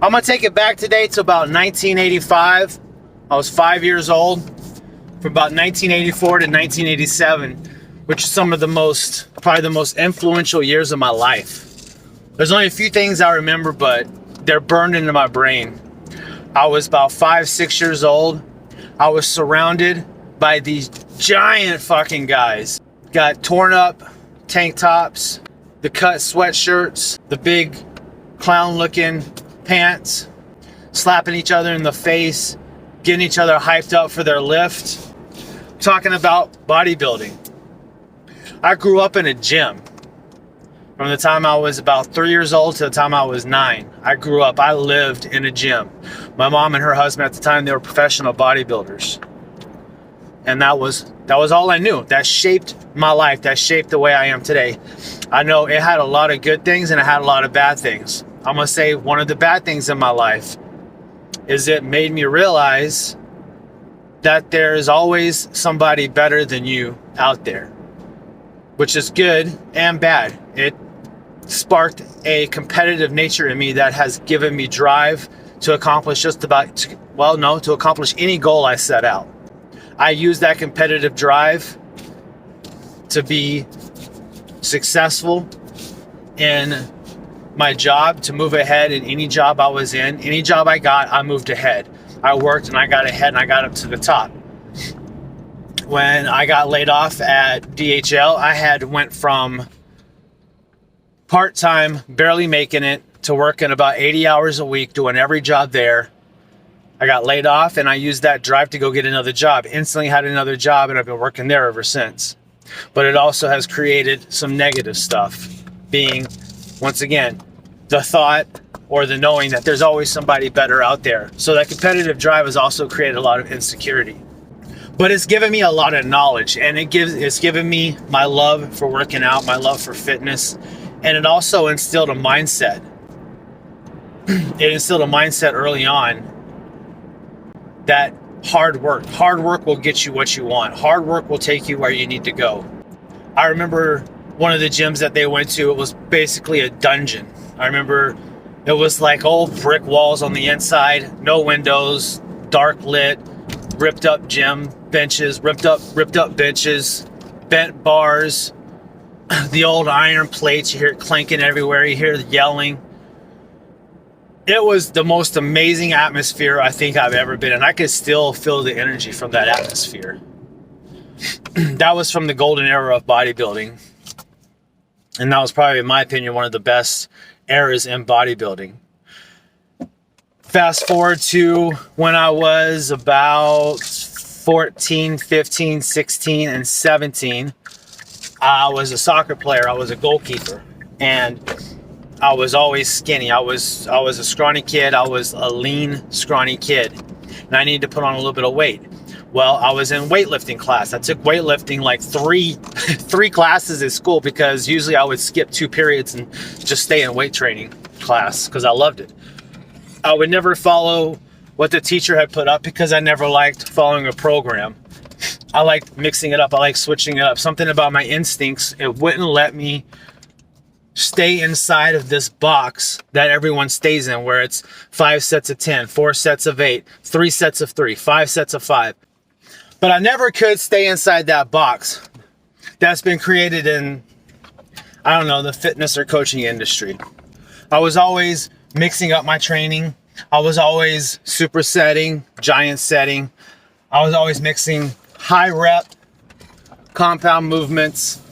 I'm gonna take it back today to about 1985. I was 5 years old. From about 1984 to 1987, which is some of probably the most influential years of my life. There's only a few things I remember, but they're burned into my brain. I was about 5, 6 years old. I was surrounded by these giant fucking guys. Got torn up tank tops, the cut sweatshirts, the big clown looking pants, slapping each other in the face, getting each other hyped up for their lift, talking about bodybuilding. I grew up in a gym. From the time I was about 3 years old to the time I was 9, I lived in a gym. My mom and her husband at the time, they were professional bodybuilders. And that was all I knew. That shaped my life. That shaped the way I am today. I know it had a lot of good things and it had a lot of bad things. I'm gonna say one of the bad things in my life is it made me realize that there is always somebody better than you out there, which is good and bad. It sparked a competitive nature in me that has given me drive to accomplish to accomplish any goal I set out. I use that competitive drive to be successful in my job, to move ahead in any job I was in. Any job I got, I moved ahead. I worked and I got ahead and I got up to the top. When I got laid off at DHL, I went from part-time, barely making it, to working about 80 hours a week, doing every job there. I got laid off and I used that drive to go get another job. Instantly had another job and I've been working there ever since. But it also has created some negative stuff, being, once again, the thought or the knowing that there's always somebody better out there. So that competitive drive has also created a lot of insecurity. But it's given me a lot of knowledge, and it's given me my love for working out, my love for fitness, and it also instilled a mindset. It instilled a mindset early on that hard work will get you what you want. Hard work will take you where you need to go. I remember one of the gyms that they went to, it was basically a dungeon. I remember it was like old brick walls on the inside, no windows, dark lit, ripped up gym benches, ripped up benches, bent bars, the old iron plates, you hear it clanking everywhere, you hear the yelling. It was the most amazing atmosphere I think I've ever been in. I could still feel the energy from that atmosphere. That was from the golden era of bodybuilding. And that was probably, in my opinion, one of the best eras in bodybuilding. Fast forward to when I was about 14, 15, 16, and 17. I was a soccer player. I was a goalkeeper. And I was always skinny. I was a scrawny kid. I was a lean, scrawny kid. And I needed to put on a little bit of weight. Well, I was in weightlifting class. I took weightlifting like three classes at school, because usually I would skip 2 periods and just stay in weight training class because I loved it. I would never follow what the teacher had put up because I never liked following a program. I liked mixing it up. I liked switching it up. Something about my instincts, it wouldn't let me stay inside of this box that everyone stays in, where it's 5 sets of 10, 4 sets of 8, 3 sets of 3, 5 sets of 5. But I never could stay inside that box that's been created in, I don't know, the fitness or coaching industry. I was always mixing up my training. I was always supersetting, giant setting. I was always mixing high rep compound movements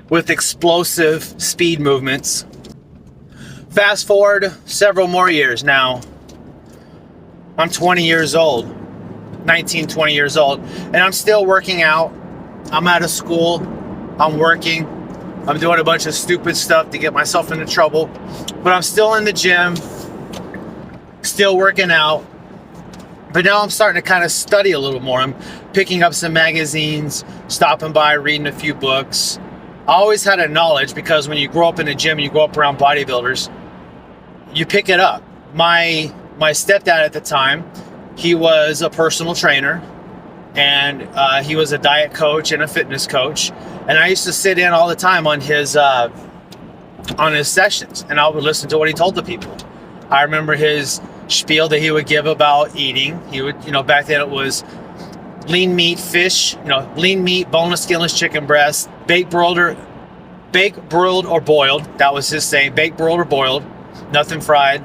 with explosive speed movements. Fast forward several more years now. I'm 20 years old. 19, 20 years old, and I'm still working out. I'm out of school, I'm working, I'm doing a bunch of stupid stuff to get myself into trouble, but I'm still in the gym, still working out. But now I'm starting to kind of study a little more. I'm picking up some magazines, stopping by, reading a few books. I always had a knowledge, because when you grow up in a gym, you grow up around bodybuilders, you pick it up. My stepdad at the time, he was a personal trainer, and he was a diet coach and a fitness coach. And I used to sit in all the time on his sessions, and I would listen to what he told the people. I remember his spiel that he would give about eating. He would, back then it was lean meat, fish, lean meat, boneless, skinless chicken breast, baked, broiled, or boiled. That was his saying, baked, broiled, or boiled, nothing fried.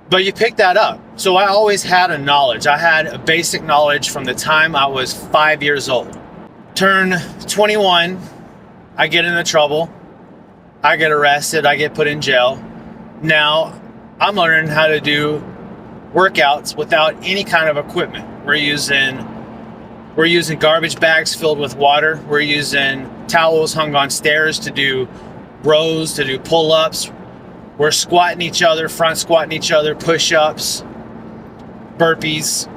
But you pick that up. So I always had a knowledge. I had a basic knowledge from the time I was 5 years old. Turn 21, I get into trouble. I get arrested. I get put in jail. Now I'm learning how to do workouts without any kind of equipment. We're using garbage bags filled with water. We're using towels hung on stairs to do rows, to do pull-ups. We're squatting each other, front squatting each other, push-ups, burpees.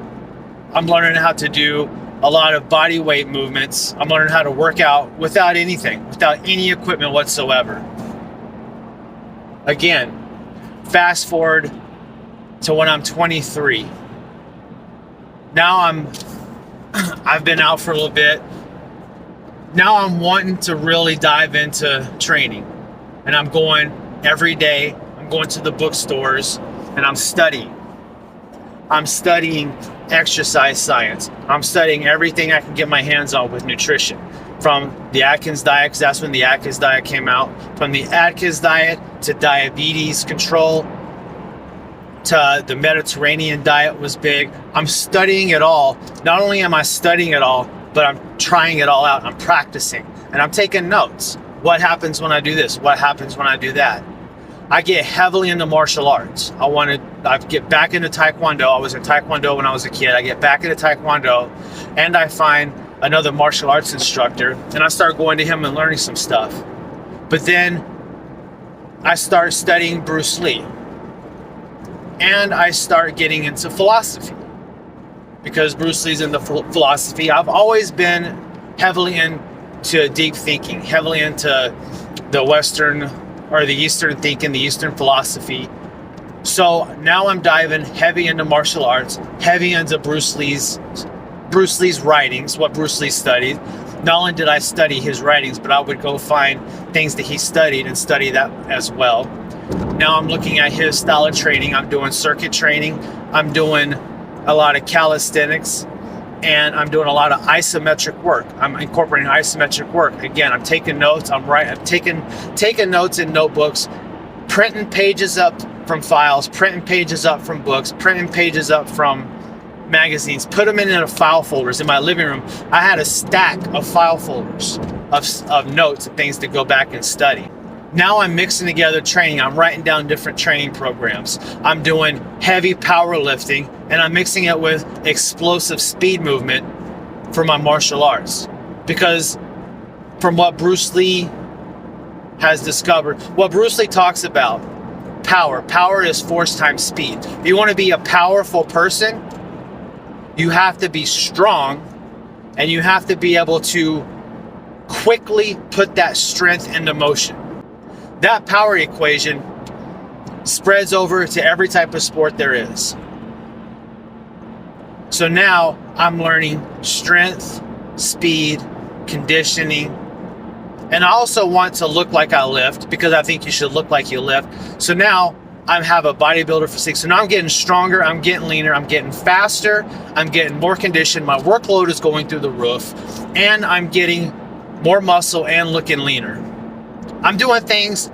I'm learning how to do a lot of body weight movements. I'm learning how to work out without anything, without any equipment whatsoever. Again, fast forward to when I'm 23. Now I've been out for a little bit. Now I'm wanting to really dive into training. And I'm going every day. I'm going to the bookstores and I'm studying. I'm studying exercise science. I'm studying everything I can get my hands on with nutrition. From the Atkins diet, because that's when the Atkins diet came out. From the Atkins diet to diabetes control, to the Mediterranean diet was big. I'm studying it all. Not only am I studying it all, but I'm trying it all out. I'm practicing and I'm taking notes. What happens when I do this? What happens when I do that? I get heavily into martial arts. I get back into Taekwondo. I was in Taekwondo when I was a kid. I get back into Taekwondo and I find another martial arts instructor and I start going to him and learning some stuff. But then I start studying Bruce Lee and I start getting into philosophy because Bruce Lee's into philosophy. I've always been heavily into deep thinking, heavily into the Western or the Eastern thinking, the Eastern philosophy. So now I'm diving heavy into martial arts, heavy into Bruce Lee's writings, what Bruce Lee studied. Not only did I study his writings, but I would go find things that he studied and study that as well. Now I'm looking at his style of training. I'm doing circuit training. I'm doing a lot of calisthenics and I'm doing a lot of isometric work. I'm incorporating isometric work. Again, I'm taking notes. I'm taking notes in notebooks, printing pages up from files, printing pages up from books, printing pages up from magazines, put them in file folders. In my living room, I had a stack of file folders of notes and things to go back and study. Now I'm mixing together training. I'm writing down different training programs. I'm doing heavy powerlifting and I'm mixing it with explosive speed movement for my martial arts. Because from what Bruce Lee has discovered, what Bruce Lee talks about, power is force times speed. If you want to be a powerful person, you have to be strong and you have to be able to quickly put that strength into motion. That power equation spreads over to every type of sport there is. So now I'm learning strength, speed, conditioning, and I also want to look like I lift because I think you should look like you lift. So now I have a bodybuilder physique. So now I'm getting stronger, I'm getting leaner, I'm getting faster, I'm getting more conditioned, my workload is going through the roof, and I'm getting more muscle and looking leaner. I'm doing things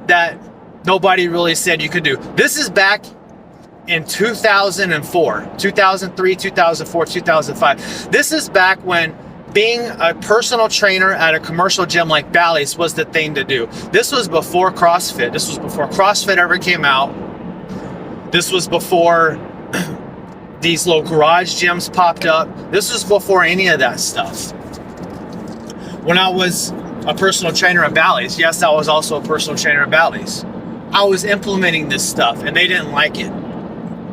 that nobody really said you could do. This is back in 2004, 2003, 2004, 2005. This is back when being a personal trainer at a commercial gym like Bally's was the thing to do. This was before CrossFit. This was before CrossFit ever came out. This was before these little garage gyms popped up. This was before any of that stuff. When I was a personal trainer at Bally's, yes, I was also a personal trainer at Bally's, I was implementing this stuff and they didn't like it.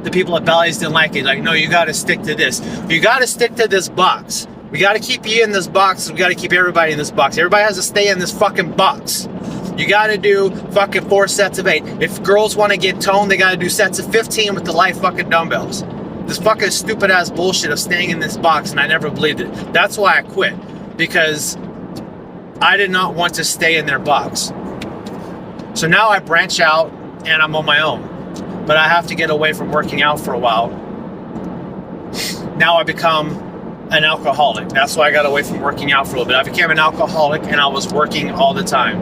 The people at Bally's didn't like it. Like, no, you got to stick to this. You got to stick to this box. We got to keep you in this box. We got to keep everybody in this box. Everybody has to stay in this fucking box. You got to do fucking 4 sets of 8. If girls want to get toned, they got to do sets of 15 with the light fucking dumbbells. This fucking stupid ass bullshit of staying in this box, and I never believed it. That's why I quit, because I did not want to stay in their box. So now I branch out and I'm on my own. but I have to get away from working out for a while. Now I become an alcoholic. That's why I got away from working out for a little bit. I became an alcoholic and I was working all the time.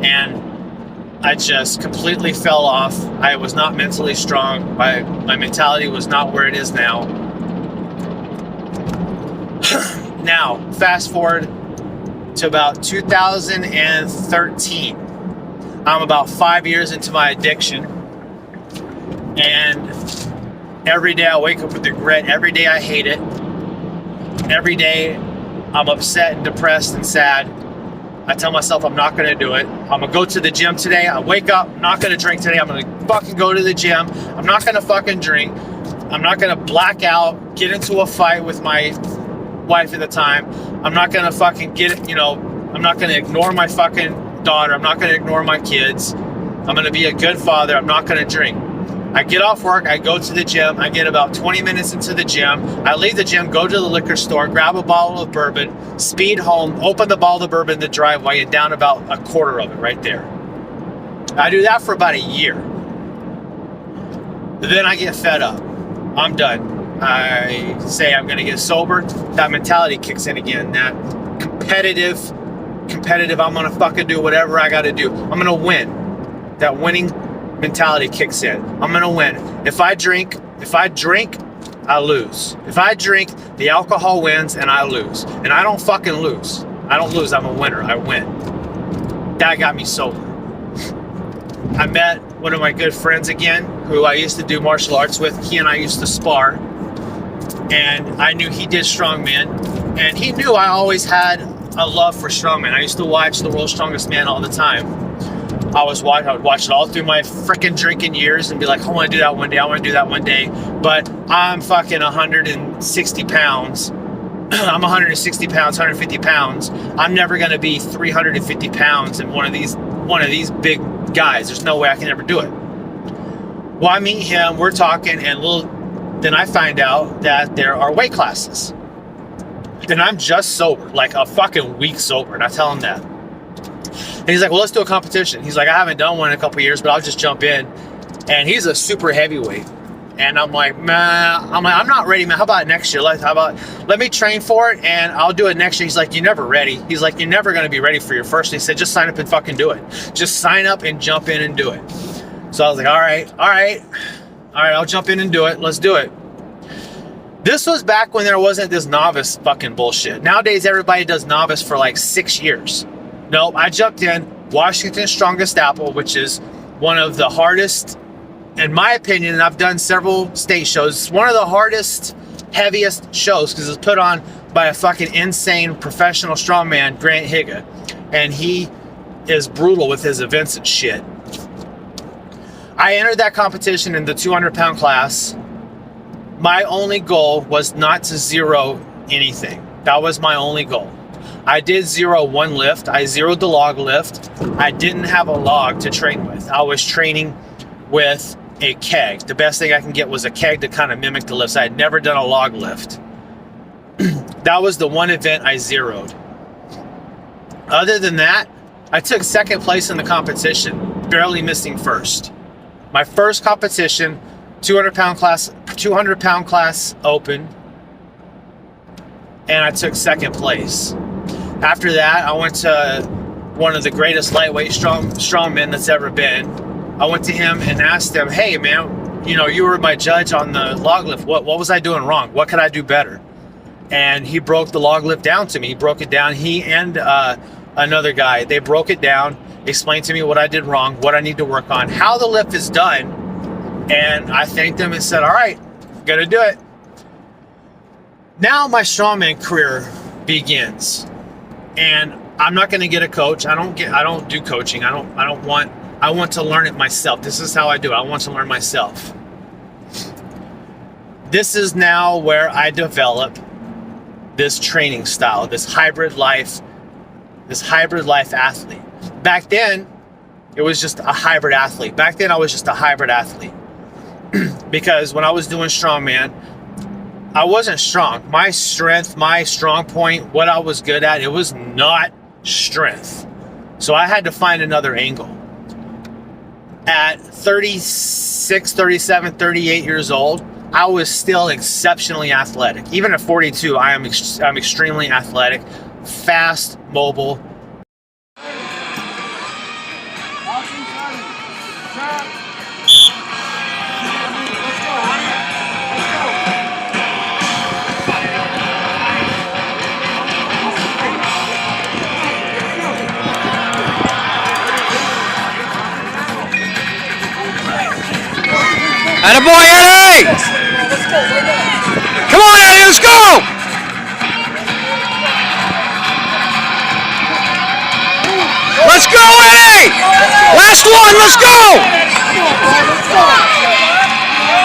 And I just completely fell off. I was not mentally strong. My mentality was not where it is now. Now, fast forward to about 2013. I'm about 5 years into my addiction. And every day I wake up with regret. Every day I hate it. Every day I'm upset and depressed and sad. I tell myself I'm not going to do it. I'm going to go to the gym today. I wake up, I'm not going to drink today. I'm going to fucking go to the gym. I'm not going to fucking drink. I'm not going to black out, get into a fight with my wife at the time. I'm not going to fucking I'm not going to ignore my fucking daughter. I'm not going to ignore my kids. I'm going to be a good father. I'm not going to drink. I get off work, I go to the gym, I get about 20 minutes into the gym, I leave the gym, go to the liquor store, grab a bottle of bourbon, speed home, open the bottle of bourbon in the driveway, and down about a quarter of it right there. I do that for about a year. Then I get fed up. I'm done. I say I'm gonna get sober. That mentality kicks in again. That competitive, I'm gonna fucking do whatever I gotta do. I'm gonna win. That winning mentality kicks in. I'm gonna win. If I drink, I lose. If I drink, the alcohol wins and I lose. And I don't fucking lose. I don't lose, I'm a winner. I win. That got me sober. I met one of my good friends again, who I used to do martial arts with. He and I used to spar. And I knew he did strongman. And he knew I always had a love for strongman. I used to watch The World's Strongest Man all the time. I would watch it all through my freaking drinking years and be like, I want to do that one day. I want to do that one day. But I'm fucking 160 pounds. I'm 160 pounds, 150 pounds. I'm never going to be 350 pounds and one of these big guys. There's no way I can ever do it. Well, I meet him, we're talking, and then I find out that there are weight classes. Then I'm just sober, like a fucking week sober, and I tell him that. And he's like, well, let's do a competition. He's like, I haven't done one in a couple years, but I'll just jump in. And he's a super heavyweight. And I'm like, man, I'm not ready, man. How about next year? Let me train for it and I'll do it next year. He's like, you're never ready. He's like, you're never going to be ready for your first. And he said, just sign up and fucking do it. Just sign up and jump in and do it. So I was like, all right, I'll jump in and do it. Let's do it. This was back when there wasn't this novice fucking bullshit. Nowadays, everybody does novice for like 6 years. No, I jumped in Washington's Strongest Apple, which is one of the hardest, in my opinion, and I've done several state shows. It's one of the hardest, heaviest shows because it's put on by a fucking insane professional strongman, Grant Higa. And he is brutal with his events and shit. I entered that competition in the 200-pound class. My only goal was not to zero anything. That was my only goal. I did zero one lift. I zeroed the log lift. I didn't have a log to train with. I was training with a keg. The best thing I can get was a keg to kind of mimic the lifts. I had never done a log lift. That was the one event I zeroed. Other than that, I took second place in the competition, barely missing first. My first competition, 200-pound class open, and I took second place. After that, I went to one of the greatest lightweight strongmen that's ever been. I went to him and asked him, hey man, you were my judge on the log lift. What was I doing wrong? What could I do better? And he broke the log lift down to me. He broke it down. He and another guy, they broke it down, explained to me what I did wrong, what I need to work on, how the lift is done. And I thanked them and said, all right, gonna do it. Now my strongman career begins. And I'm not going to get a coach. I don't do coaching. I want to learn it myself. This is how I do it. I want to learn myself. This is now where I develop this training style, this hybrid life athlete. Back then, it was just a hybrid athlete. Back then, I was just a hybrid athlete. Because when I was doing strongman, I wasn't strong. My strength, my strong point, what I was good at, it was not strength. So I had to find another angle. At 36, 37, 38 years old, I was still exceptionally athletic. Even at 42, I'm extremely athletic, fast, mobile. Attaboy, Eddie! Come on, Eddie, let's go! Let's go, Eddie! Last one, let's go!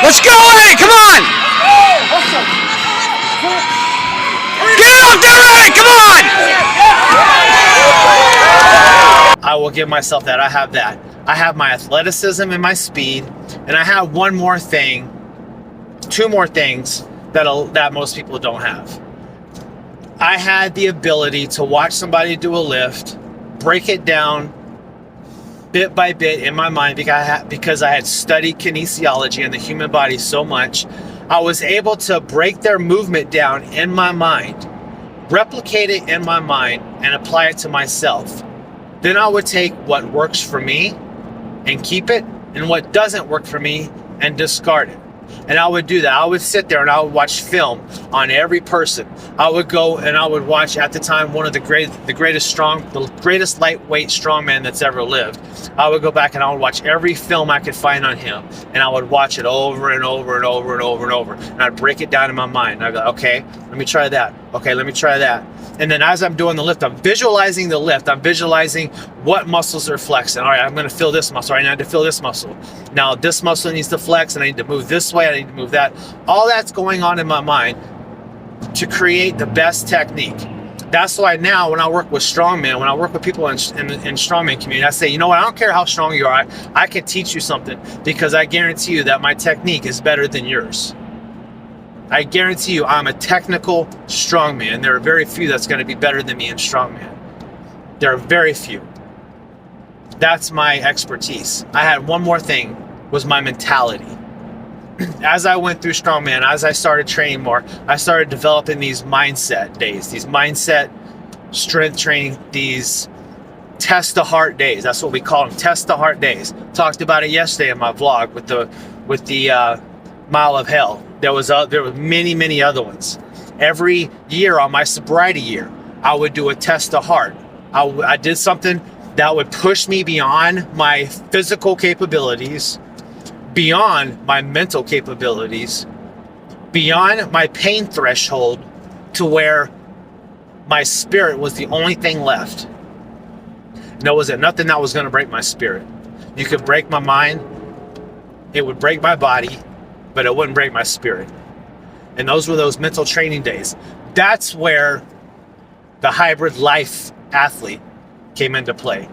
Let's go, Eddie, come on! Get it up there, Eddie, come on! I will give myself that. I have that. I have my athleticism and my speed, and I have one more thing, two more things that most people don't have. I had the ability to watch somebody do a lift, break it down bit by bit in my mind because I had studied kinesiology and the human body so much. I was able to break their movement down in my mind, replicate it in my mind, and apply it to myself. Then I would take what works for me and keep it, and what doesn't work for me and discard it. And I would do that. I would sit there and I would watch film on every person. I would go and I would watch, at the time, one of the greatest lightweight strongman that's ever lived. I would go back and I would watch every film I could find on him, and I would watch it over and over and over and over and over. And I'd break it down in my mind. I'd go, okay, let me try that. Okay, let me try that. And then as I'm doing the lift, I'm visualizing the lift. I'm visualizing what muscles are flexing. All right, I'm going to feel this muscle. All right, I need to feel this muscle. Now this muscle needs to flex, and I need to move this way. I need to move that. All that's going on in my mind to create the best technique. That's why now when I work with strongmen, when I work with people in strongman community, I say, you know what, I don't care how strong you are. I can teach you something, because I guarantee you that my technique is better than yours. I guarantee you I'm a technical strongman. There are very few that's going to be better than me in strongman. There are very few. That's my expertise. I had one more thing, was my mentality. As I went through strongman, as I started training more, I started developing these mindset days, these mindset strength training, these test the heart days. That's what we call them, test the heart days. Talked about it yesterday in my vlog with the Mile of Hell. There were many other ones. Every year on my sobriety year, I would do a test of heart. I did something that would push me beyond my physical capabilities, beyond my mental capabilities, beyond my pain threshold, to where my spirit was the only thing left. There wasn't nothing that was going to break my spirit. You could break my mind, it would break my body, but it wouldn't break my spirit. And those were those mental training days. That's where the hybrid life athlete came into play.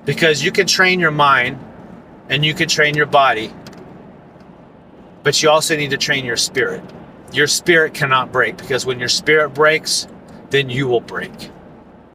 Because you can train your mind and you can train your body, but you also need to train your spirit. Your spirit cannot break, because when your spirit breaks, then you will break.